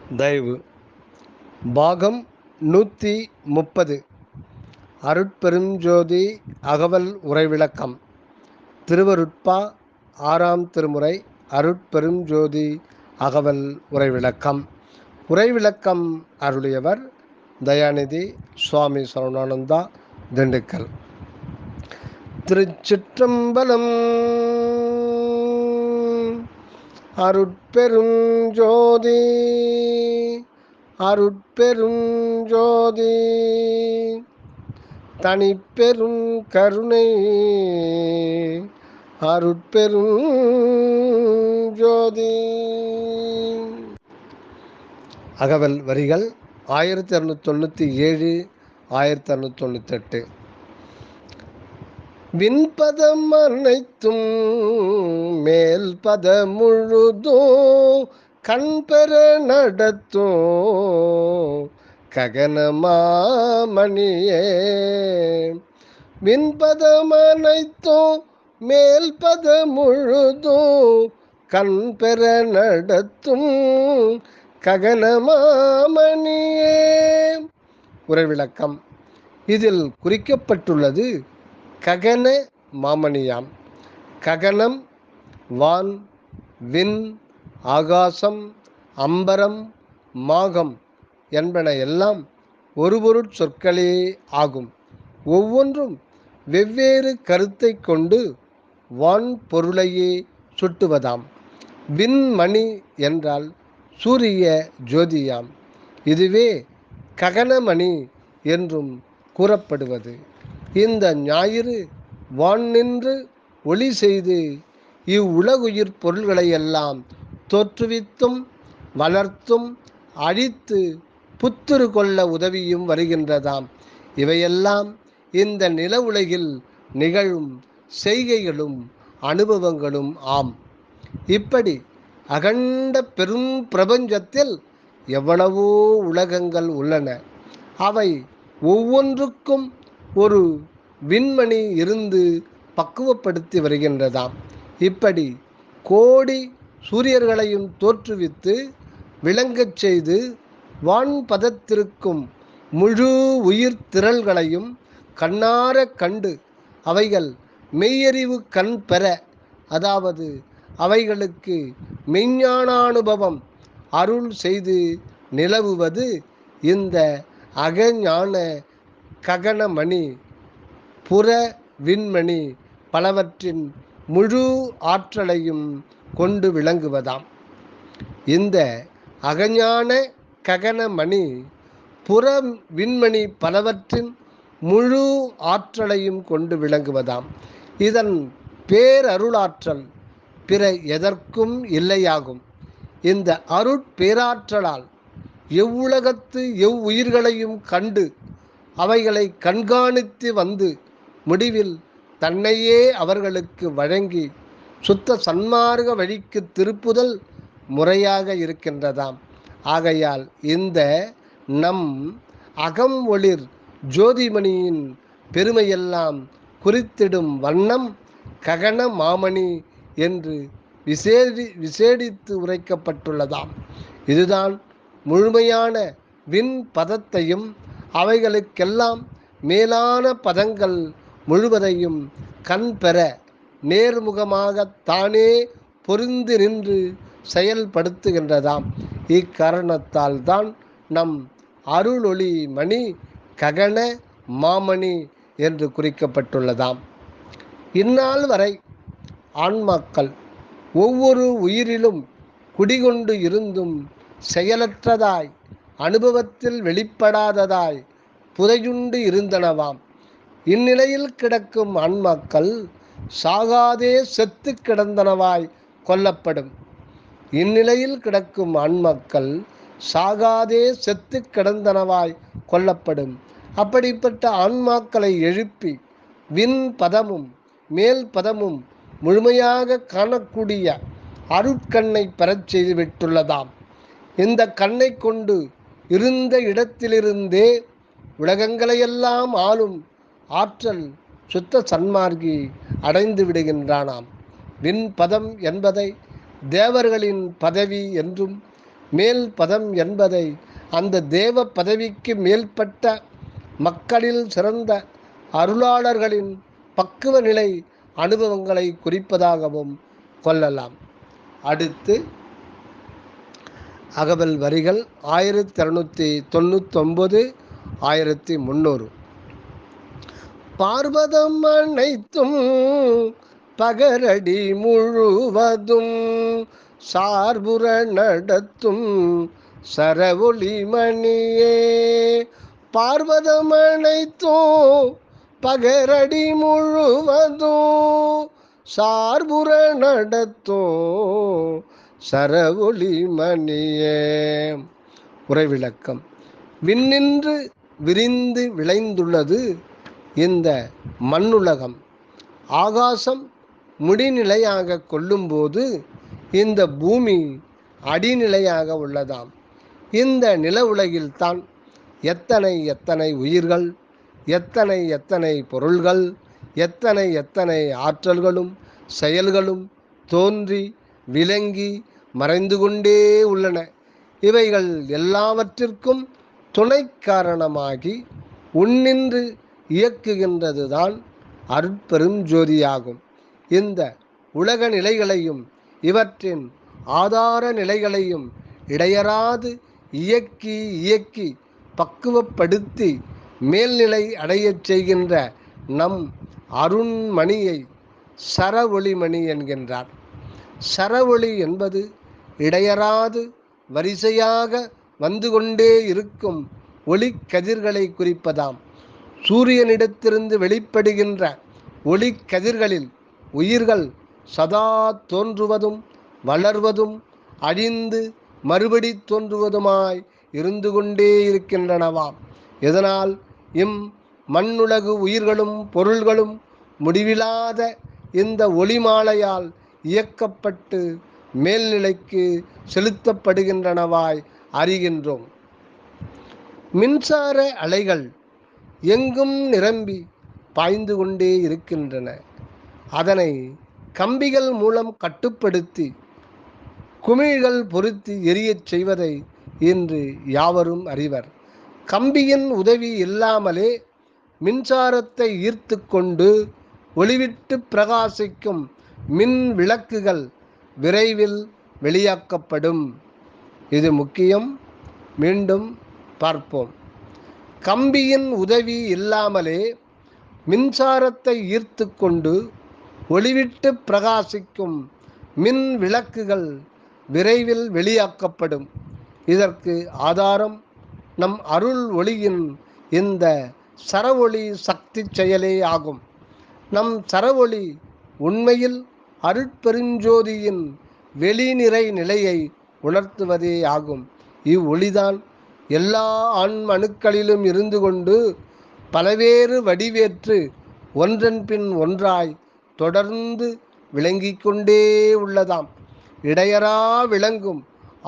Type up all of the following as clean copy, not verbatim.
தயவு பாகம் 130 அருட்பெருஞ்சோதி அகவல் உரைவிளக்கம் திருவருட்பா 6ஆம் திருமுறை அருட்பெருஞ்சோதி அகவல் உரைவிளக்கம். உரைவிளக்கம் அருளியவர் தயாநிதி சுவாமி சரவணானந்தா, திண்டுக்கல். திருச்சிற்றம்பலம். அருட்பெருஞ்சோதி அருட்பெருஞ்சோதி தனிப்பெரும் கருணை அருட்பெருஞ்சோதி. அகவல் வரிகள் 1297 1298. விண்பதம் அனைத்தும் மேல் பத முழுதும் கண்பெற நடத்தும் ககனமாமணியே. விண்பதம் அனைத்தும் மேல் பத முழுதும் கண்பெற நடத்தும் ககனமாமணியே. உரைவிளக்கம். இதில் குறிக்கப்பட்டுள்ளது ககன மாமணியாம். ககனம் வான், விண், ஆகாசம், அம்பரம், மாகம் என்பன எல்லாம் ஒரு பொருட் சொற்களே ஆகும். ஒவ்வொன்றும் வெவ்வேறு கருத்தை கொண்டு வான் பொருளையே சுட்டுவதாம். விண்மணி என்றால் சூரிய ஜோதியாம். இதுவே ககனமணி என்றும் கூறப்படுவது. இந்த ஞாயிறு வான் நின்று ஒளி செய்து இவ்வுலகுயிர் பொருள்களையெல்லாம் தோற்றுவித்தும் வளர்த்தும் அழித்து புத்துரு கொள்ள உதவியும் வருகின்றதாம். இவையெல்லாம் இந்த நில உலகில் நிகழும் செய்கைகளும் அனுபவங்களும் ஆம். இப்படி அகண்ட பெரும் பிரபஞ்சத்தில் எவ்வளவோ உலகங்கள் உள்ளன. அவை ஒவ்வொன்றுக்கும் ஒரு விண்மணி இருந்து பக்குவப்படுத்தி வருகின்றதாம். இப்படி கோடி சூரியர்களையும் தோற்றுவித்து விளங்கச் செய்து வான்பதத்திற்கும் முழு உயிர் திரள்களையும் கண்ணார கண்டு அவைகள் மெய்யறிவு கண் பெற, அதாவது அவைகளுக்கு மெய்ஞானானுபவம் அருள் செய்து நிலவுவது இந்த அகஞான ககனமணி புற விண்மணி பலவற்றின் முழு ஆற்றலையும் கொண்டு விளங்குவதாம். இந்த அகஞான ககனமணி புற விண்மணி பலவற்றின் முழு ஆற்றலையும் கொண்டு விளங்குவதாம். இதன் பேரருளாற்றல் பிற எதற்கும் இல்லையாகும். இந்த அருட்பேராற்றலால் எவ்வுலகத்து எவ்வுயிர்களையும் கண்டு அவைகளை கண்காணித்து வந்து முடிவில் தன்னையே அவர்களுக்கு வழங்கி சுத்த சன்மார்க்க வழிக்கு திருப்புதல் முறையாக இருக்கின்றதாம். ஆகையால் இந்த நம் அகம் ஒளிர் ஜோதிமணியின் பெருமையெல்லாம் குறித்திடும் வண்ணம் ககன மாமணி என்று விசேடித்து உரைக்கப்பட்டுள்ளதாம். இதுதான் முழுமையான விண் பதத்தையும் அவைகளுக்கெல்லாம் மேலான பதங்கள் முழுவதையும் கண் பெற நேர்முகமாக தானே பொருந்து நின்று செயல்படுத்துகின்றதாம். இக்காரணத்தால் தான் நம் அருளொளி மணி ககன மாமணி என்று குறிக்கப்பட்டுள்ளதாம். இந்நாள் வரை ஆன்மாக்கள் ஒவ்வொரு உயிரிலும் குடிகொண்டு இருந்தும் செயலற்றதாய் அனுபவத்தில் வெளிப்படாததாய் புதையுண்டு இருந்தனவாம். இந்நிலையில் கிடக்கும் ஆன்மாக்கள் சாகாதே செத்து கிடந்தனவாய் கொல்லப்படும். இந்நிலையில் கிடக்கும் ஆன்மாக்கள் சாகாதே செத்து கிடந்தனவாய் கொல்லப்படும். அப்படிப்பட்ட ஆன்மாக்களை எழுப்பி விண் பதமும் மேல் பதமும் முழுமையாக காணக்கூடிய அருட்கண்ணை பெறச் செய்து விட்டுள்ளதாம். இந்த கண்ணை கொண்டு இருந்த இடத்திலிருந்தே உலகங்களையெல்லாம் ஆளும் ஆற்றல் சுத்த சன்மார்க்கி அடைந்து விடுகின்றானாம். விண்பதம் என்பதை தேவர்களின் பதவி என்றும் மேல் பதம் என்பதை அந்த தேவ பதவிக்கு மேல்பட்ட மக்களில் சிறந்த அருளாளர்களின் பக்குவ நிலை அனுபவங்களை குறிப்பதாகவும் கொள்ளலாம். அடுத்து அகவல் வரிகள் 1299 1300. பார்வதம் அனைத்தும் பகரடி முழுவதும் சார்புற நடத்தும் சரவொளி மணியே. பார்வதம் அனைத்தும் பகரடி முழுவதும் சார்புற நடத்தும் சரவொளி மணியே. உரைவிளக்கம். விண்ணின்று விரிந்து விளைந்துள்ளது இந்த மண்ணுலகம். ஆகாசம் முடிநிலையாக கொள்ளும்போது இந்த பூமி அடிநிலையாக உள்ளதாம். இந்த நில உலகில்தான் எத்தனை எத்தனை உயிர்கள், எத்தனை எத்தனை பொருள்கள், எத்தனை எத்தனை ஆற்றல்களும் செயல்களும் தோன்றி விளங்கி மறைந்து கொண்டே உள்ளன. இவைகள் எல்லாவற்றிற்கும் துணை காரணமாகி உன்னின்று இயக்குகின்றதுதான் அருட்பெரும் ஜோதியாகும். இந்த உலக நிலைகளையும் இவற்றின் ஆதார நிலைகளையும் இடையறாது இயக்கி இயக்கி பக்குவப்படுத்தி மேல்நிலை அடையச் செய்கின்ற நம் அருண்மணியை சரவொளிமணி என்கின்றார். சரவொளி என்பது இடையறாது வரிசையாக வந்து கொண்டே இருக்கும் ஒளி கதிர்களை குறிப்பதாம். சூரியனிடத்திலிருந்து வெளிப்படுகின்ற ஒளி கதிர்களில் உயிர்கள் சதா தோன்றுவதும் வளர்வதும் அழிந்து மறுபடி தோன்றுவதுமாய் இருந்து கொண்டே இருக்கின்றனவாம். இதனால் இம் மண்ணுலகு உயிர்களும் பொருள்களும் முடிவில்லாத இந்த ஒளிமாலையால் இயக்கப்பட்டு மேல்நிலைக்கு செலுத்தப்படுகின்றனவாய் அறிகின்றோம். மின்சார அலைகள் எங்கும் நிரம்பி பாய்ந்து கொண்டே இருக்கின்றன. அதனை கம்பிகள் மூலம் கட்டுப்படுத்தி குமிழ்கள் பொருத்தி எரியச் செய்வதை இன்று யாவரும் அறிவர். கம்பியின் உதவி இல்லாமலே மின்சாரத்தை ஈர்த்து கொண்டு ஒளிவிட்டு பிரகாசிக்கும் மின் விளக்குகள் விரைவில் வெளியாக்கப்படும். இது முக்கியம். மீண்டும் பார்ப்போம். கம்பியின் உதவி இல்லாமலே மின்சாரத்தை ஈர்த்து கொண்டு ஒளிவிட்டு பிரகாசிக்கும் மின் விளக்குகள் விரைவில் வெளியாக்கப்படும். இதற்கு ஆதாரம் நம் அருள் ஒளியின் இந்த சரவொளி சக்தி செயலே ஆகும். நம் சரவொளி உண்மையில் அருட்பெருஞ்சோதியின் வெளிநிறை நிலையை உணர்த்துவதே ஆகும். இவ்வொளிதான் எல்லா ஆன்ம அணுக்களிலும் இருந்து கொண்டு பலவேறு வடிவேற்று ஒன்றன் பின் ஒன்றாய் தொடர்ந்து விளங்கிக் கொண்டே உள்ளதாம். இடையறா விளங்கும்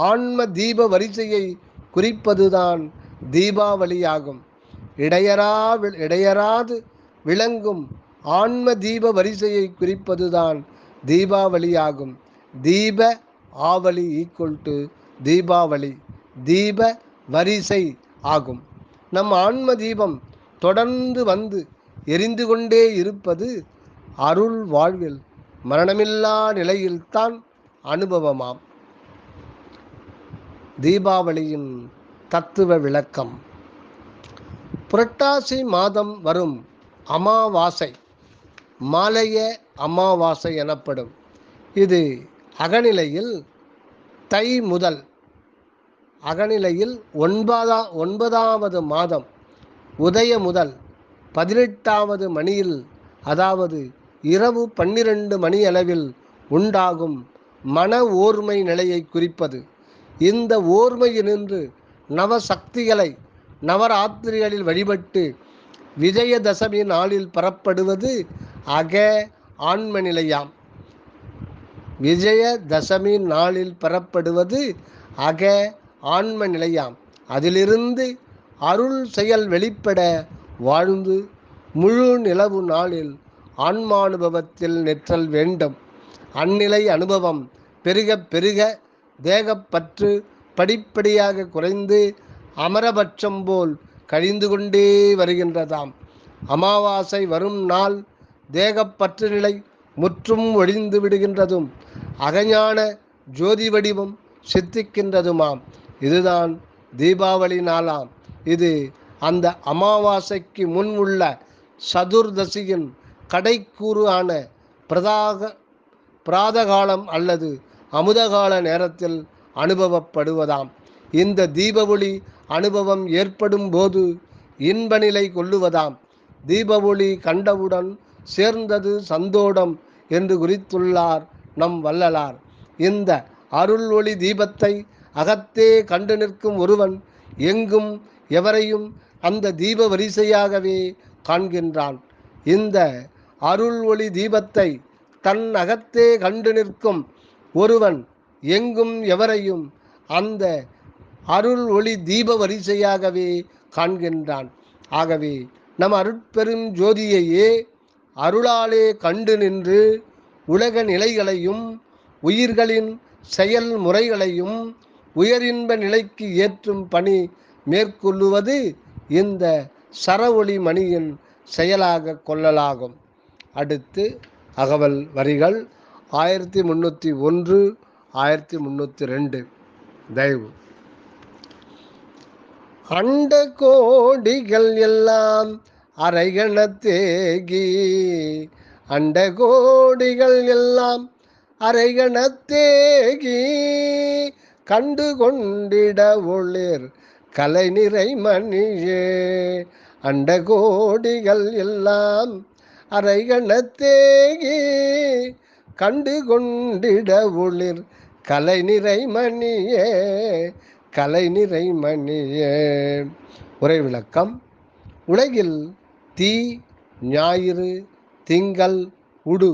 ஆன்ம தீப வரிசையை குறிப்பதுதான் தீபாவளியாகும். இடையறாது விளங்கும் ஆன்ம தீப வரிசையை குறிப்பதுதான் தீபாவளியாகும். தீப ஆவலி ஈக்குவல் தீபாவளி, தீப வரிசை ஆகும். நம் ஆன்ம தீபம் தொடர்ந்து வந்து எரிந்து கொண்டே இருப்பது அருள் வாழ்வில் மரணமில்லா நிலையில்தான் அனுபவமாம். தீபாவளியின் தத்துவ விளக்கம். புரட்டாசி மாதம் வரும் அமாவாசை மாலைய அமாவாசை எனப்படும். இது அகநிலையில் தை முதல் அகநிலையில் 9வது மாதம் உதய முதல் 18வது மணியில், அதாவது இரவு 12 மணி அளவில் உண்டாகும் மன ஓர்மை நிலையை குறிப்பது. இந்த ஓர்மையினின்று நவசக்திகளை நவராத்திரிகளில் வழிபட்டு விஜயதசமி நாளில் பெறப்படுவது அக ஆன்ம நிலையாம். விஜயதசமி நாளில் பெறப்படுவது அக ஆன்ம நிலையாம். அதிலிருந்து அருள் செயல் வெளிப்பட வாழ்ந்து முழு நிலவு நாளில் ஆன்மானுபவத்தில் நிற்றல் வேண்டும். அந்நிலை அனுபவம் பெருக பெருக தேகப்பற்று படிப்படியாக குறைந்து அமரபட்சம் போல் கழிந்து கொண்டே வருகின்றதாம். அமாவாசை வரும் நாள் தேகப்பற்று நிலை முற்றும் ஒழிந்து விடுகின்றதும் அகஞான ஜோதி வடிவம் சித்திக்கின்றதுமாம். இதுதான் தீபாவளி நாளாம். இது அந்த அமாவாசைக்கு முன் உள்ள சதுர்தசியின் கடைக்கூறு ஆன பிராதகாலம் அல்லது அமுதகால நேரத்தில் அனுபவப்படுவதாம். இந்த தீப ஒளி அனுபவம் ஏற்படும் போது இன்ப நிலை கொள்ளுவதாம். தீப ஒளி கண்டவுடன் சேர்ந்தது சந்தோடம் என்று குறித்துள்ளார் நம் வள்ளலார். இந்த அருள் ஒளி தீபத்தை அகத்தே கண்டு நிற்கும் ஒருவன் எங்கும் எவரையும் அந்த தீப வரிசையாகவே காண்கின்றான். இந்த அருள் ஒளி தீபத்தை தன் அகத்தே கண்டு நிற்கும் ஒருவன் எங்கும் எவரையும் அந்த அருள் ஒளி தீப வரிசையாகவே காண்கின்றான். ஆகவே நம் அருட்பெரும் ஜோதியையே அருளாலே கண்டு நின்று உலக நிலைகளையும் உயிர்களின் செயல்முறைகளையும் உயரின்ப நிலைக்கு ஏற்றும் பணி மேற்கொள்ளுவது இந்த சரவொளி மணியின் செயலாக கொள்ளலாகும். அடுத்து அகவல் வரிகள் 1301 1302. தயவு. அண்ட கோடிகள் எல்லாம் அரைகணத்தேகி, அண்ட கோடிகள் எல்லாம் அரைகணத்தேகி, கண்டு கொண்டிட ஒளிர் கலை நிறை மணியே. அண்ட கோடிகள் எல்லாம் அரைகணத்தேகி, கண்டு கொண்டிட ஒளிர் கலை நிறை மணியே, கலை நிறை மணியே. உரை விளக்கம். உலகில் தீ, ஞாயிறு, திங்கள், உடு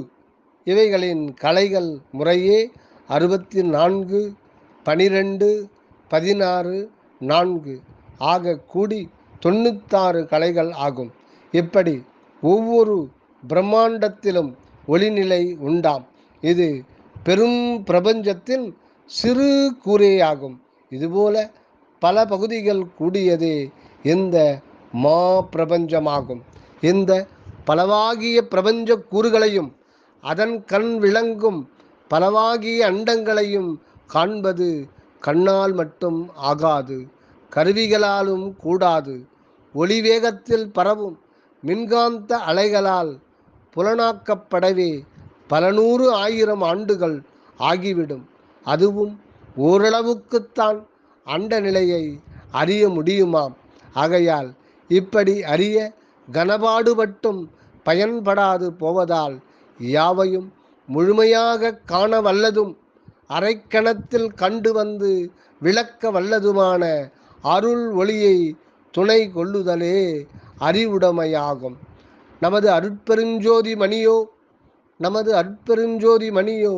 இவைகளின் கலைகள் முறையே 64, 12, 16, 4 ஆக கூடி 96 கலைகள் ஆகும். இப்படி ஒவ்வொரு பிரம்மாண்டத்திலும் ஒளிநிலை உண்டாம். இது பெரும் பிரபஞ்சத்தின் சிறு கூரையாகும். இதுபோல பல பகுதிகள் கூடியதே இந்த மா பிரபஞ்சமாகும். இந்த பலவாகிய பிரபஞ்ச கூறுகளையும் அதன் கண் விளங்கும் பலவாகிய அண்டங்களையும் காண்பது கண்ணால் மட்டும் ஆகாது, கருவிகளாலும் கூடாது. ஒளி வேகத்தில் பரவும் மின்காந்த அலைகளால் புலனாக்கப்படவே பல 100 1000 ஆண்டுகள் ஆகிவிடும். அதுவும் ஓரளவுக்குத்தான் அண்ட நிலையை அறிய முடியுமாம். ஆகையால் இப்படி அறிய கனபாடுபட்டும் பயன்படாது போவதால் யாவையும் முழுமையாக காண வல்லதும் அரைக்கணத்தில் கண்டு வந்து விளக்க வல்லதுமான அருள் ஒளியை துணை கொள்ளுதலே அறிவுடைமையாகும். நமது அருட்பெருஞ்சோதி மணியோ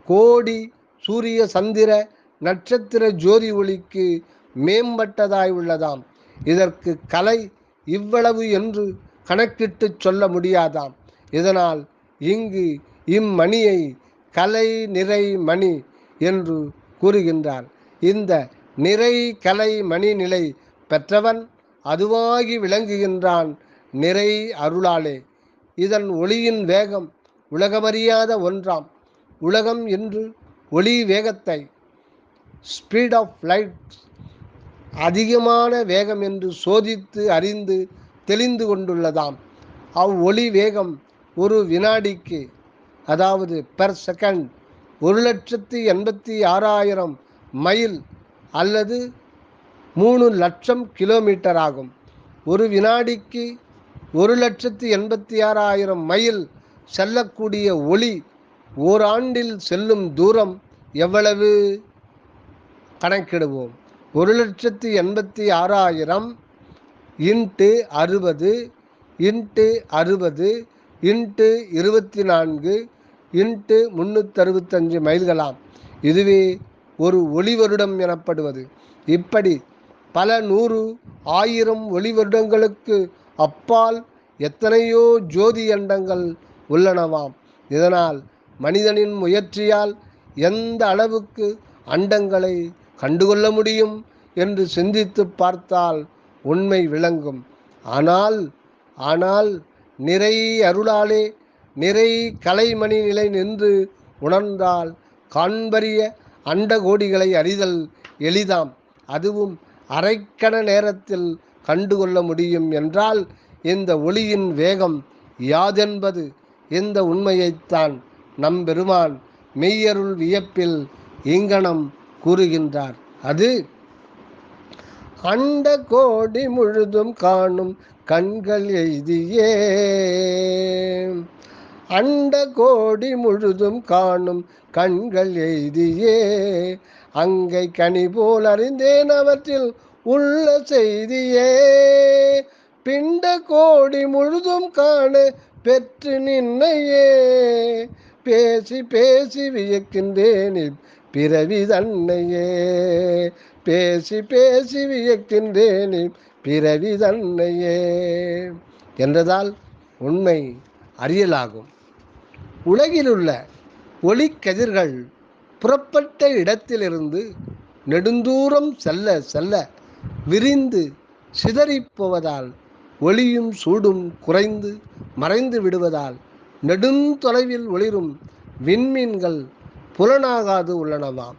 கோடி சூரிய சந்திர நட்சத்திர ஜோதி ஒளிக்கு மேம்பட்டதாய் உள்ளதாம். இதற்கு கலை இவ்வளவு என்று கணக்கிட்டு சொல்ல முடியாதாம். இதனால் இங்கு இம்மணியை கலை நிறை மணி என்று கூறுகின்றார். இந்த நிறை கலை மணி நிலை பெற்றவன் அதுவாகி விளங்குகின்றான் நிறை அருளாலே. இதன் ஒளியின் வேகம் உலகமறியாத ஒன்றாம். உலகம் என்று ஒளி வேகத்தை ஸ்பீட் ஆஃப் லைட் அதிகமான வேகம் என்று சோதித்து அறிந்து தெளிந்து கொண்டுள்ளதாம். அவ்வொளி வேகம் ஒரு வினாடிக்கு, அதாவது பெர் செகண்ட், 1,86,000 மைல் அல்லது 3 லட்சம் கிலோமீட்டர் ஆகும். ஒரு வினாடிக்கு 1,86,000 மைல் செல்லக்கூடிய ஒளி ஓராண்டில் செல்லும் தூரம் எவ்வளவு? கணக்கிடுவோம். 1,86,000 இன்ட்டு 60 இன்ட்டு 60 இன்ட்டு 24 இன்ட்டு 365 மைல்களாம். இதுவே ஒரு ஒளி வருடம் எனப்படுவது. இப்படி பல 100 1000 ஒளி வருடங்களுக்கு அப்பால் எத்தனையோ ஜோதி அண்டங்கள் உள்ளனவாம். இதனால் மனிதனின் முயற்சியால் எந்த அளவுக்கு அண்டங்களை கண்டுகொள்ள முடியும் என்று சிந்தித்து பார்த்தால் உண்மை விளங்கும். ஆனால் ஆனால் நிறை அருளாலே நிறை கலைமணி நிலை நின்று உணர்ந்தால் காண்பரிய அண்டகோடிகளை அறிதல் எளிதாம். அதுவும் அரைக்கண நேரத்தில் கண்டுகொள்ள முடியும் என்றால் இந்த ஒளியின் வேகம் யாதென்பது இந்த உண்மையைத்தான் நம்பெருமான் மெய்யருள் வியப்பில் இங்கனம் கூறுகின்றார். அது அண்ட கோடி முழுதும் காணும் கண்கள் எய்தியே. அண்ட கோடி முழுதும் காணும் கண்கள் எய்தியே. அங்கை கனி போல் அறிந்தேன் அவற்றில் உள்ள செய்தியே. பிண்ட கோடி முழுதும் காண பெற்று நின்னையே. பேசி பேசி வியக்கின்றேன் பிறவி தன்னையே. பேசி பேசி வியக்கின்றேன் பிறவி தன்னையே என்றதால் உண்மை அறியலாகும். உலகிலுள்ள ஒளிக்கதிர்கள் புறப்பட்ட இடத்திலிருந்து நெடுந்தூரம் செல்ல செல்ல விரிந்து சிதறிப்போவதால் ஒளியும் சூடும் குறைந்து மறைந்து விடுவதால் நெடுந்தொலைவில் ஒளிரும் விண்மீன்கள் புலனாகாது உள்ளனவாம்.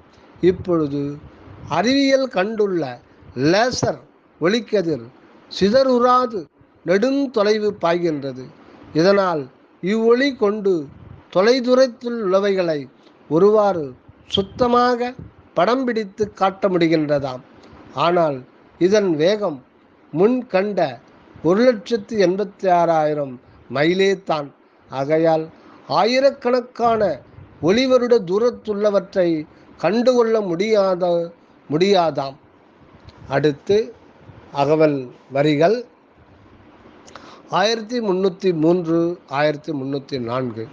இப்பொழுது அறிவியல் கண்டுள்ள லேசர் ஒளிக்கதிர் சிதறுறாது நெடுந்தொலைவு பாய்கின்றது. இதனால் இவ்வொளி கொண்டு தொலைதூரத்தில் உள்ளவைகளை ஒருவாறு சுத்தமாக படம் பிடித்து காட்ட முடிகின்றதாம். ஆனால் இதன் வேகம் முன் கண்ட 1,86,000 மைலே தான். ஆகையால் ஆயிரக்கணக்கான ஒளிவருட தூரத்துள்ளவற்றை கண்டுகொள்ள முடியாதாம். அடுத்து அகவல் வரிகள் 1303 1304.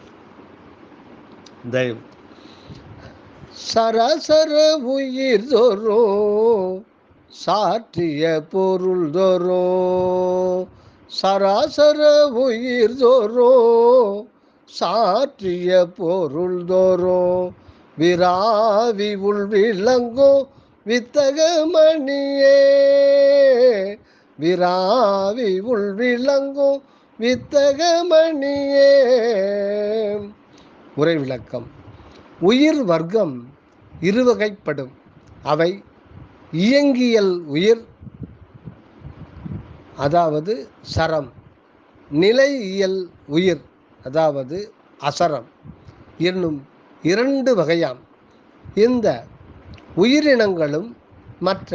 தயவு சரசர உயிர் தோறும் சாற்றிய பொருள் தோறும். சராசர உயிர் தோறும் சாற்றிய பொருள் தோறும். விராவி உள் விளங்கும் வித்தக மணியே. விராவி உள் விளங்கும் வித்தக மணியே. உரை விளக்கம். உயிர் வர்க்கம் இருவகைப்படும். அவை இயங்கியல் உயிர், அதாவது சரம், நிலையியல் உயிர், அதாவது அசரம் என்னும் 2 வகையாம். இந்த உயிரினங்களும் மற்ற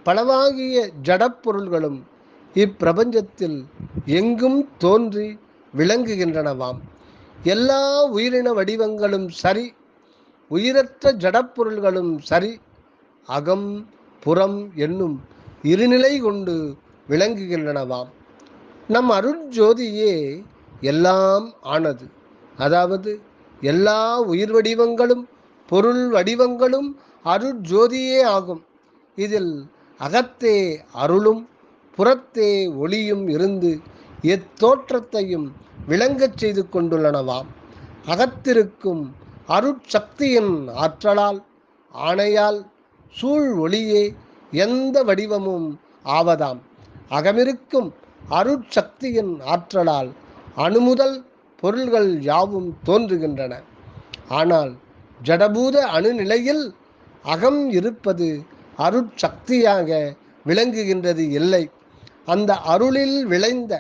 பலவாகிய ஜடப்பொருள்களும் இப்பிரபஞ்சத்தில் எங்கும் தோன்றி விளங்குகின்றனவாம். எல்லா உயிரின வடிவங்களும் சரி, உயிரற்ற ஜடப்பொருள்களும் சரி, அகம் புறம் என்னும் இருநிலை கொண்டு விளங்குகின்றனவாம். நம் அருட்ஜோதியே எல்லாம் ஆனது. அதாவது எல்லா உயிர் வடிவங்களும் பொருள் வடிவங்களும் அருட்ஜோதியே ஆகும். இதில் அகத்தே அருளும் புறத்தே ஒளியும் இருந்து எத்தோற்றத்தையும் விளங்கச் செய்து கொண்டுள்ளனவாம். அகத்திருக்கும் அருட்சக்தியின் ஆற்றலால் ஆணையால் சூழ் ஒளியே எந்த வடிவமும் ஆவதாம். அகமிருக்கும் அருட்சக்தியின் ஆற்றலால் அணுமுதல் பொருள்கள் யாவும் தோன்றுகின்றன. ஆனால் ஜடபூத அணுநிலையில் அகம் இருப்பது அருட்சக்தியாக விளங்குகின்றது இல்லை. அந்த அருளில் விளைந்த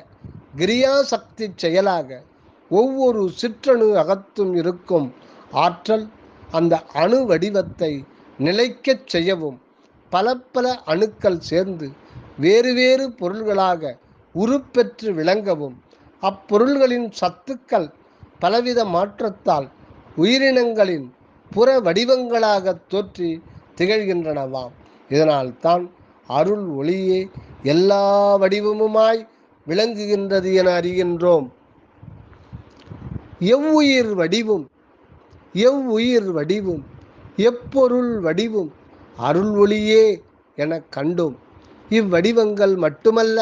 கிரியாசக்தி செயலாக ஒவ்வொரு சிற்றணு அகத்தும் இருக்கும் ஆற்றல் அந்த அணு வடிவத்தை நிலைக்கச் செய்யவும் பல பல அணுக்கள் சேர்ந்து வேறு வேறு பொருள்களாக உருப்பெற்று விளங்கவும் அப்பொருள்களின் சத்துக்கள் பலவித மாற்றத்தால் உயிரினங்களின் புற வடிவங்களாக தோற்றி திகழ்கின்றனவாம். இதனால் தான் அருள் ஒளியே எல்லா வடிவமுமாய் விளங்குகின்றது என அறிகின்றோம். எவ்வுயிர் வடிவும் எப்பொருள் வடிவும் அருள் ஒளியே என கண்டோம். இவ்வடிவங்கள் மட்டுமல்ல,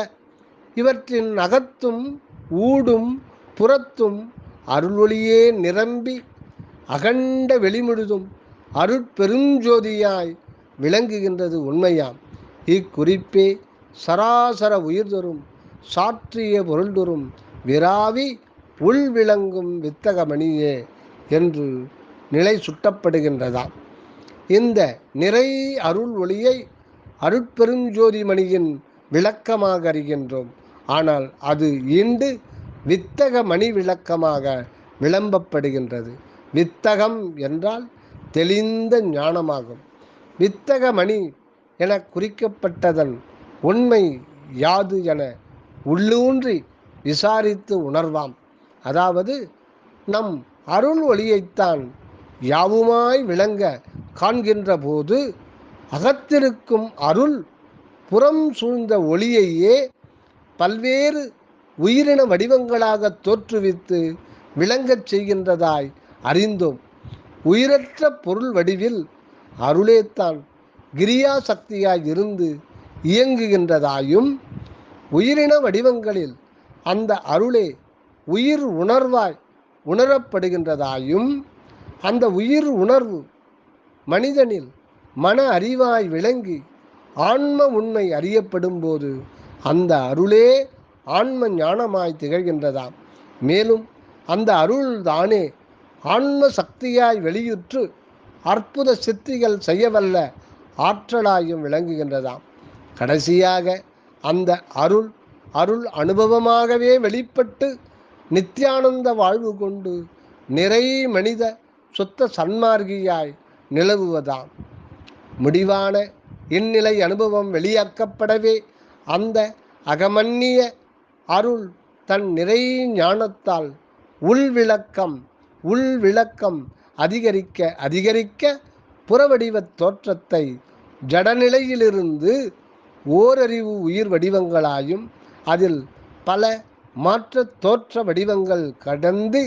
இவற்றின் அகத்தும் ஊடும் புறத்தும் அருள் ஒளியே நிரம்பி அகண்ட வெளிமுழுதும் அருட்பெருஞ்சோதியாய் விளங்குகின்றது உண்மையாம். இக்குறிப்பே சராசர உயிர் தரும் சாற்றிய பொருள் தரும் விராவி உள் விளங்கும் வித்தகமணியே என்று நிலை சுட்டப்படுகின்றதாம். இந்த நிறை அருள் ஒளியை அருட்பெருஞ்சோதி மணியின் விளக்கமாக அறிகின்றோம். ஆனால் அது ஈண்டு வித்தக மணி விளக்கமாக விளம்பப்படுகின்றது. வித்தகம் என்றால் தெளிந்த ஞானமாகும். வித்தக மணி என குறிக்கப்பட்டதன் உண்மை யாது என உள்ளூன்றி விசாரித்து உணர்வாம். அதாவது நம் அருள் ஒளியைத்தான் யாவுமாய் விளங்க காண்கின்ற போது அகத்திருக்கும் அருள் புறம் சூழ்ந்த ஒளியையே பல்வேறு உயிரின வடிவங்களாக தோற்றுவித்து விளங்கச் செய்கின்றதாய் அறிந்தோம். உயிரற்ற பொருள் வடிவில் அருளேத்தான் கிரியா சக்தியாய் இருந்து இயங்குகின்றதாயும், உயிரின வடிவங்களில் அந்த அருளே உயிர் உணர்வாய் உணரப்படுகின்றதாயும், அந்த உயிர் உணர்வு மனிதனில் மன அறிவாய் விளங்கி ஆன்ம உண்மை அறியப்படும் போது அந்த அருளே ஆன்ம ஞானமாய் திகழ்கின்றதாம். மேலும் அந்த அருள் தானே ஆன்ம சக்தியாய் வெளியுற்று அற்புத சித்திகள் செய்யவல்ல ஆற்றலாயும் விளங்குகின்றதாம். கடைசியாக அந்த அருள் அனுபவமாகவே வெளிப்பட்டு நித்தியானந்த வாழ்வு கொண்டு நிறை மனித சுத்த சன்மார்கியாய் நிலவுவதாம். முடிவான இந்நிலை அனுபவம் வெளியாக்கப்படவே அந்த அகமன்னிய அருள் தன் நிறை ஞானத்தால் உள்விளக்கம் அதிகரிக்க புறவடிவத் தோற்றத்தை ஜடநிலையிலிருந்து ஓரறிவு உயிர் வடிவங்களாயும் அதில் பல மாற்ற தோற்ற வடிவங்கள் கடந்து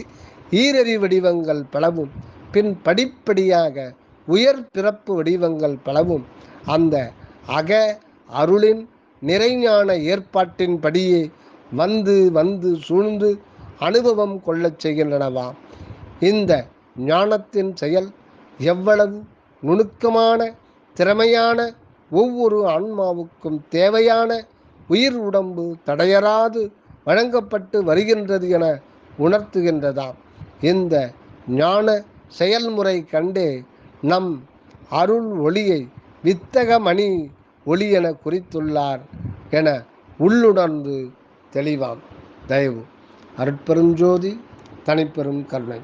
ஈரறி வடிவங்கள் பலவும் பின் படிப்படியாக உயர் பிறப்பு வடிவங்கள் பலவும் அந்த அக அருளின் நிறைஞான ஏற்பாட்டின்படியே வந்து சூழ்ந்து அனுபவம் கொள்ளச் செய்கின்றனவாம். இந்த ஞானத்தின் செயல் எவ்வளவு நுணுக்கமான திறமையான ஒவ்வொரு ஆன்மாவுக்கும் தேவையான உயிர் உடம்பு தடையறாது வழங்கப்பட்டு வருகின்றது என உணர்த்துகின்றதாம். இந்த ஞான செயல்முறை கண்டே நம் அருள் ஒளியை வித்தக மணி ஒளி என குறித்துள்ளார் என உள்ளுணர்ந்து தெளிவாம். தயவு அருட்பெருஞ்சோதி தனிப்பெரும் கருணை.